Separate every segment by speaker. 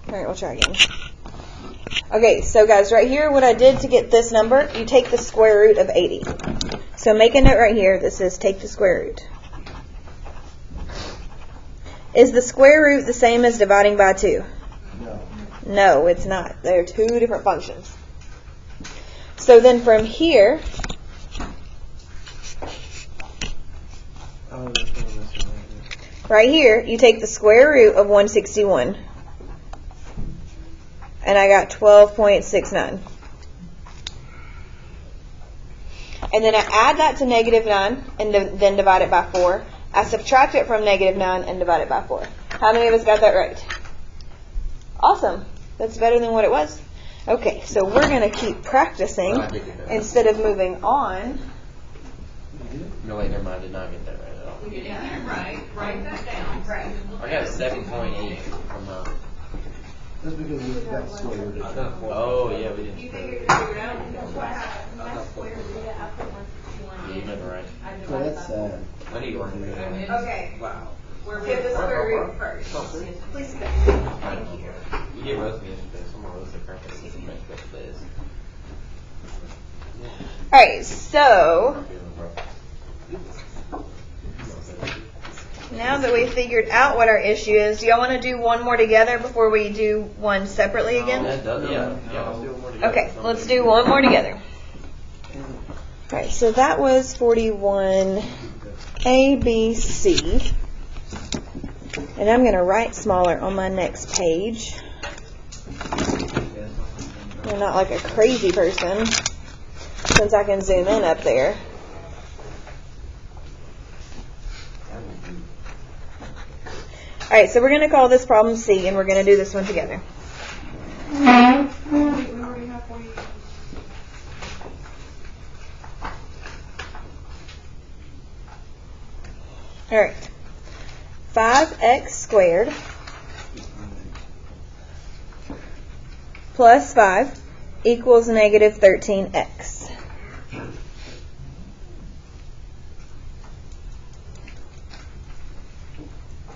Speaker 1: All right, we'll try again. Okay, so guys, right here, what I did to get this number, you take the square root of 80. So make a note right here that says take the square root. Is the square root the same as dividing by 2?
Speaker 2: No.
Speaker 1: No, it's not. They're two different functions. So then from here, right here, you take the square root of 161. And I got 12.69. And then I add that to negative 9 and then divide it by 4. I subtract it from negative 9 and divide it by 4. How many of us got that right? Awesome. That's better than what it was. Okay, so we're going to keep practicing instead of moving on.
Speaker 3: No, wait, never mind. I did not get that right at all.
Speaker 4: You did that right. Write that down. Right.
Speaker 3: I got a 7.8 from
Speaker 2: That's because we got square root.
Speaker 3: Oh, yeah, we didn't.
Speaker 4: You figured it out. That's what happened.
Speaker 3: Yeah, you never right.
Speaker 2: Well, that's sad.
Speaker 3: I need to work on that.
Speaker 1: Okay.
Speaker 3: Wow.
Speaker 1: Get the square root first. Please sit. Thank you.
Speaker 3: You get roast me yesterday. Someone roast the crap out of me. Make up this.
Speaker 1: All right, so now that we've figured out what our issue is, do y'all want to do one more together before we do one separately again?
Speaker 3: That does, yeah, let's do one more together.
Speaker 1: Okay, let's do one more together. All right, so that was 41 ABC. And I'm going to write smaller on my next page. I'm not like a crazy person, since I can zoom in up there. All right, so we're going to call this problem C, and we're going to do this one together. All right, 5x squared plus 5 equals negative 13x.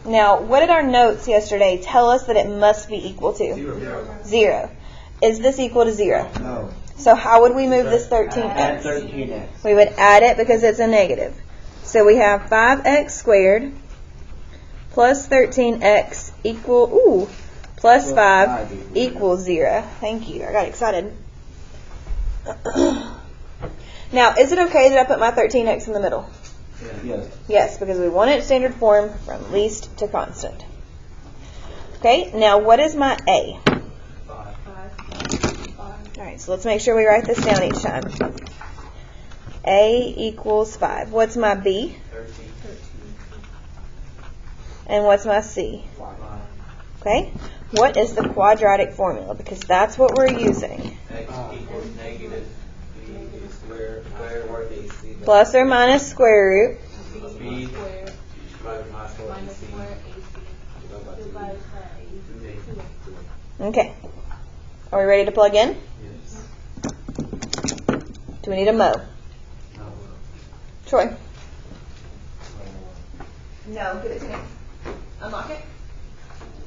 Speaker 1: Now, what did our notes yesterday tell us that it must be equal to? 0. Is this equal to 0?
Speaker 2: No.
Speaker 1: So how would we move this 13x?
Speaker 2: Add 13x.
Speaker 1: We would add it because it's a negative. So we have 5x squared plus 13x plus 5 equals 0. Thank you. I got excited. Now, is it okay that I put my 13x in the middle?
Speaker 2: Yes.
Speaker 1: Yes, because we want it standard form from least to constant. Okay, now what is my A?
Speaker 3: 5.
Speaker 1: All right, so let's make sure we write this down each time. A equals 5. What's my B?
Speaker 3: 13.
Speaker 1: And what's my C?
Speaker 3: 5.
Speaker 1: Okay, what is the quadratic formula? Because that's what we're using.
Speaker 3: X equals negative b squared worth ac.
Speaker 1: Plus or minus square root.
Speaker 3: B divided by square ac.
Speaker 1: Okay, are we ready to plug in?
Speaker 3: Yes.
Speaker 1: Do we need a mo?
Speaker 3: No.
Speaker 1: Troy? No, give it to me. Unlock it.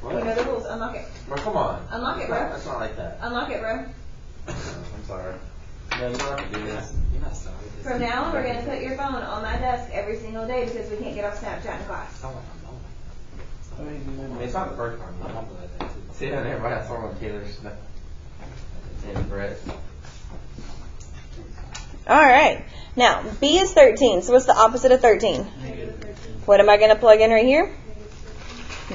Speaker 3: What?
Speaker 1: You know the rules. Unlock it.
Speaker 3: Bro, come on.
Speaker 1: Unlock it, bro.
Speaker 3: That's not like that.
Speaker 1: Unlock it, bro.
Speaker 3: I'm sorry. No, you don't have to do this. You're not sorry.
Speaker 1: From now on, we're going to put your phone on my desk every single day because we can't get off Snapchat in class.
Speaker 3: I mean, it's not the first time. See down there, right? I saw on Taylor's and Brett's.
Speaker 1: All right. Now, B is 13. So what's the opposite of 13?
Speaker 3: Negative 13.
Speaker 1: What am I going to plug in right here?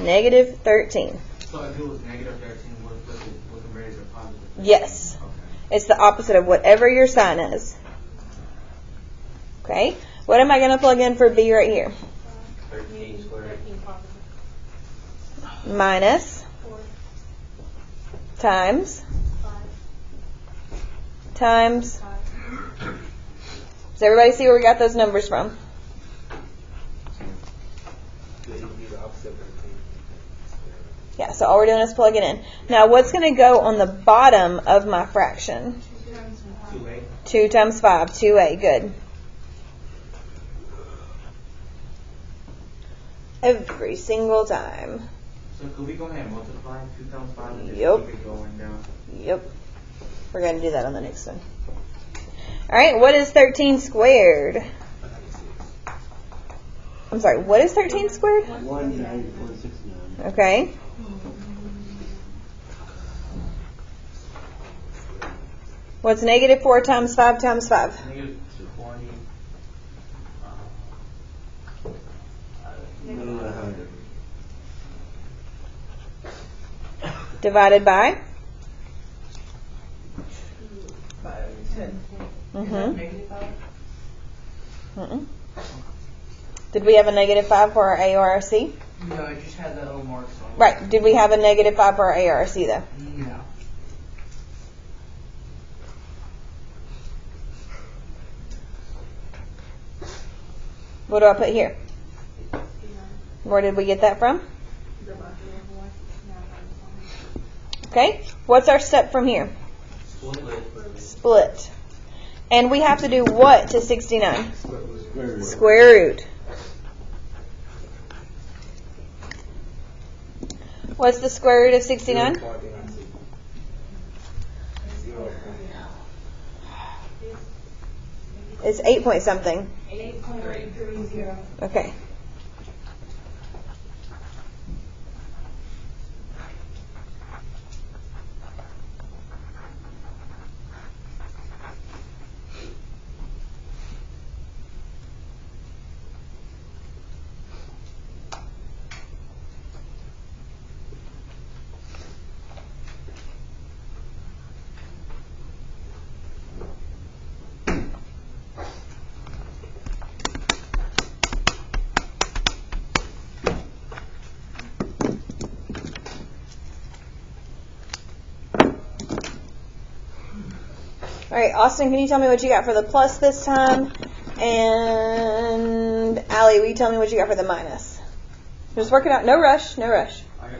Speaker 1: Negative 13.
Speaker 5: So if it was negative 13, would the raise or positive?
Speaker 1: Yes.
Speaker 5: Okay.
Speaker 1: It's the opposite of whatever your sign is. Okay. What am I going to plug in for B right here?
Speaker 3: 13 squared.
Speaker 1: Minus. Times. Times. Does everybody see where we got those numbers from? Yeah, so all we're doing is plugging in. Now, what's going to go on the bottom of my fraction?
Speaker 5: 2a.
Speaker 1: 2 times 5. 2a. Good. Every single time.
Speaker 5: So could we go ahead and multiply 2 times 5 and just
Speaker 1: Yep.
Speaker 5: keep it going down?
Speaker 1: Yep. We're going to do that on the next one. All right, what is 13 squared? I'm sorry, what is 13 squared?
Speaker 2: 169.
Speaker 1: Okay. What's negative 4 times 5 times 5?
Speaker 5: Negative 20.
Speaker 2: 100.
Speaker 1: Divided by?
Speaker 5: 10.
Speaker 1: Mm-hmm.
Speaker 5: Negative 5?
Speaker 1: Mm-mm. Did we have a negative 5 for our A or our C?
Speaker 5: No, I just had that little marks on it.
Speaker 1: Right. Did we have a negative 5 for our A or our C, though?
Speaker 5: Yeah.
Speaker 1: What do I put here? Where did we get that from? Okay. What's our step from here? Split. And we have to do what to 69?
Speaker 2: Square root.
Speaker 1: Square root. What's the square root of 69? It's 8 point something.
Speaker 4: 8.330.
Speaker 1: Okay. All right, Austin, can you tell me what you got for the plus this time? And Allie, will you tell me what you got for the minus? Just work it out. No rush. No rush.
Speaker 5: I got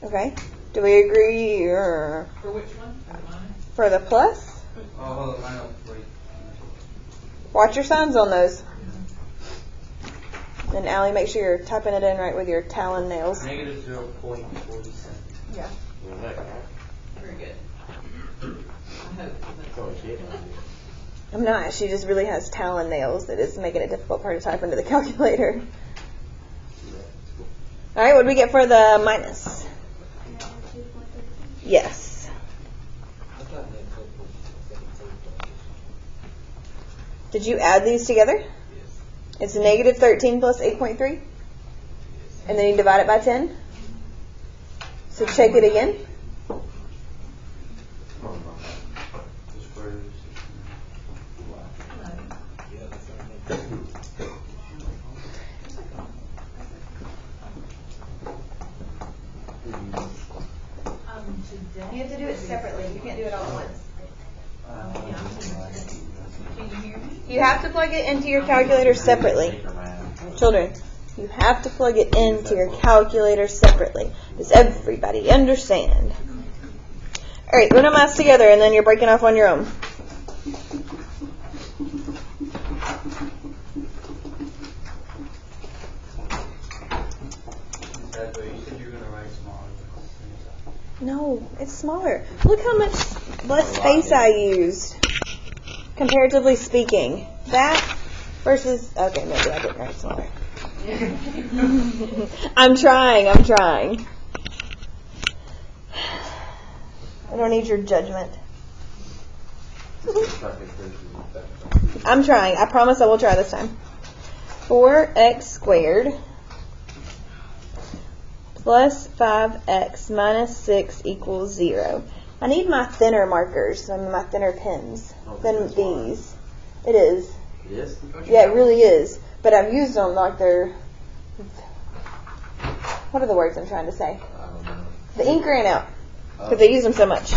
Speaker 5: 2.13.
Speaker 1: Okay. Do we agree or
Speaker 4: For which one? For the minus?
Speaker 1: for the plus?
Speaker 5: Oh, hold on, line up, wait.
Speaker 1: Watch your signs on those. And Allie, make sure you're typing it in right with your talon nails.
Speaker 5: Negative 0.47.
Speaker 1: Yeah.
Speaker 4: Very good. I hope.
Speaker 1: I'm not. She just really has talon nails that is making it difficult for her to type into the calculator. All right, what do we get for the minus? Yes. Did you add these together? It's negative 13 plus 8.3? And then you divide it by 10? So check it again. You have to do it separately. You can't do it all at once.
Speaker 4: Can you hear me?
Speaker 1: You have to plug it into your calculator separately. Children, you have to plug it into your calculator separately. Does everybody understand? All right, run them maths together, and then you're breaking off on your own.
Speaker 5: You said you were going to write smaller.
Speaker 1: No, it's smaller. Look how much less space I used, comparatively speaking. That versus, okay, maybe I didn't write smaller. I'm trying. I don't need your judgment. I'm trying. I promise I will try this time. 4x squared plus 5x minus 6 equals 0. I need my thinner markers, my thinner pens than these. It is.
Speaker 3: Yes?
Speaker 1: Yeah, it really is. But I've used them like they're... What are the words I'm trying to say?
Speaker 3: I don't know.
Speaker 1: The ink ran out because I use them so much.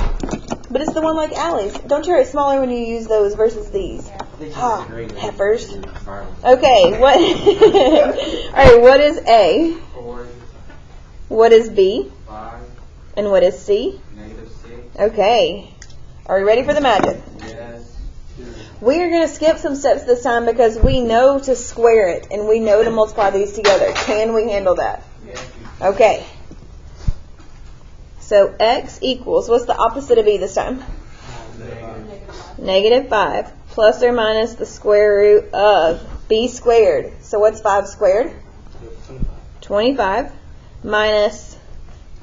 Speaker 1: But it's the one like Allie's. Don't you write smaller when you use those versus these? Ah, heifers. Okay, what? All right, what is A?
Speaker 5: 4,
Speaker 1: What is B?
Speaker 5: 5,
Speaker 1: And what is C?
Speaker 5: negative 6.
Speaker 1: Okay. Are we ready for the magic?
Speaker 5: Yes.
Speaker 1: We are going to skip some steps this time because we know to square it and we know to multiply these together. Can we handle that?
Speaker 5: Yes, you
Speaker 1: Okay. So x equals, what's the opposite of b this time? Negative 5 plus or minus the square root of b squared. So what's 5 squared? 25 minus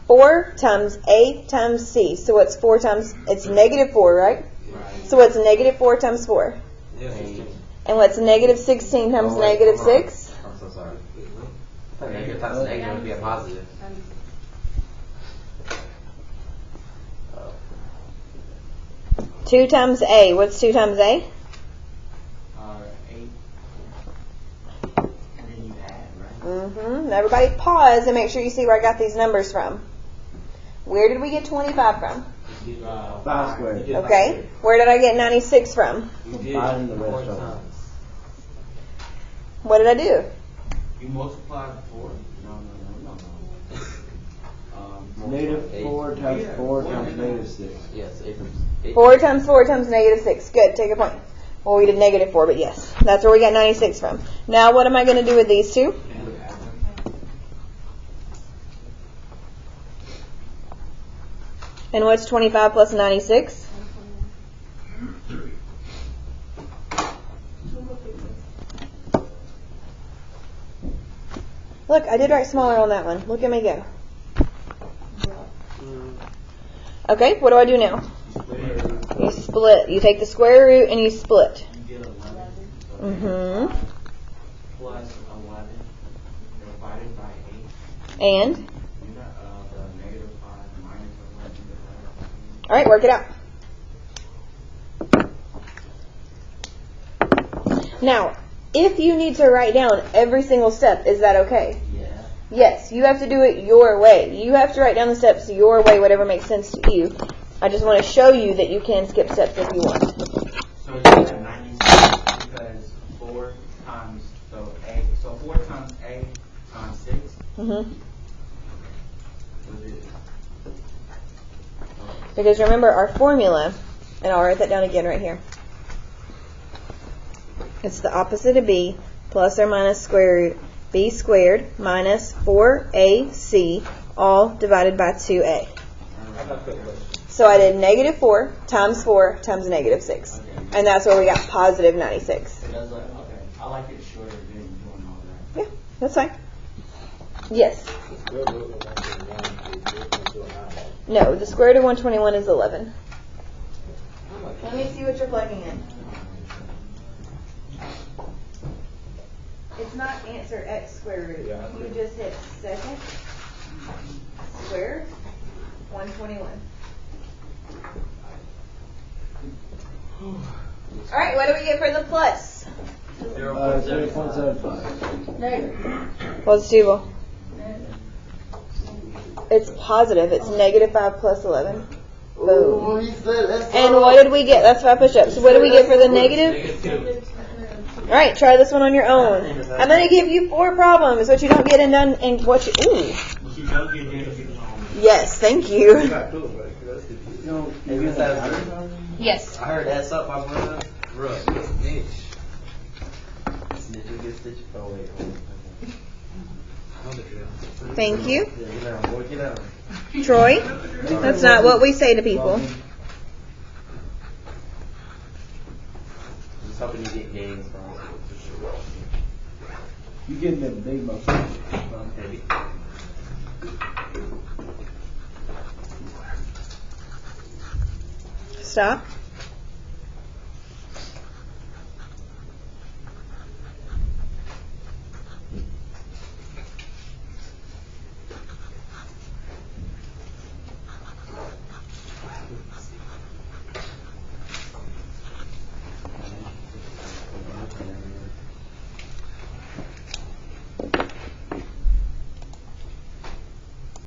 Speaker 1: 4 times a times c. So what's 4 times, it's negative 4, right? So what's negative 4 times 4? And what's negative 16 times negative 6?
Speaker 3: I'm so sorry. I thought negative times negative would be a positive.
Speaker 1: 2 times a. What's 2 times a?
Speaker 5: 8. And then you add, right?
Speaker 1: Everybody pause and make sure you see where I got these numbers from. Where did we get 25 from?
Speaker 2: 5 squared.
Speaker 1: Okay. Where did I get 96 from?
Speaker 2: Combining the rest of them.
Speaker 1: What did I do?
Speaker 5: You multiply 4. No.
Speaker 2: Negative 4 times 4 times negative 6.
Speaker 3: Yes, 8 times
Speaker 1: 4 times 4 times negative 6. Good. Take a point. Well, we did negative 4, but yes. That's where we got 96 from. Now, what am I going to do with these two? And what's 25 plus 96? Look, I did write smaller on that one. Look at me go. Okay, what do I do now? You split. You take the square root and you split.
Speaker 5: You get 11. So
Speaker 1: Mm-hmm.
Speaker 5: plus 11 divided by 8.
Speaker 1: And?
Speaker 5: You got the negative 5 minus 11 divided by 8.
Speaker 1: All right, work it out. Now, if you need to write down every single step, is that okay?
Speaker 5: Yeah.
Speaker 1: Yes, you have to do it your way. You have to write down the steps your way, whatever makes sense to you. I just want to show you that you can skip steps if you want.
Speaker 5: So you have 96 because 4 times, so 4 times A times 6
Speaker 1: Mm-hmm.
Speaker 5: was it?
Speaker 1: Because remember our formula, and I'll write that down again right here. It's the opposite of b plus or minus square root b squared minus 4ac all divided by 2a. So I did negative 4 times negative 6. And that's where we got positive 96.
Speaker 5: So that's like, okay. I like it shorter than doing all that.
Speaker 1: Yeah, that's fine. Yes. No, the square root of 121 is 11. Let me see what you're plugging in. It's not answer x square root. You just hit second square 121. All right, what do we get for the plus?
Speaker 2: 0.75.
Speaker 1: What's Jubal? It's positive. It's negative 5 plus 11. Boom. And what did we get? That's 5 push-ups. What did we get for the negative? All right, try this one on your own. I'm going to give you 4 problems. What you don't get and done, and what you. Ooh.
Speaker 5: What you don't get done, you home.
Speaker 1: Yes, thank you. Yes.
Speaker 3: I heard that's up, my brother. Bro, snitch. Snitch will get stitched. Oh, wait.
Speaker 1: Thank you.
Speaker 3: Yeah, get down, boy, get down.
Speaker 1: Troy, that's not what we say to people.
Speaker 3: Just hoping you get games from
Speaker 2: You getting them big muscles.
Speaker 3: Maybe.
Speaker 1: Stop.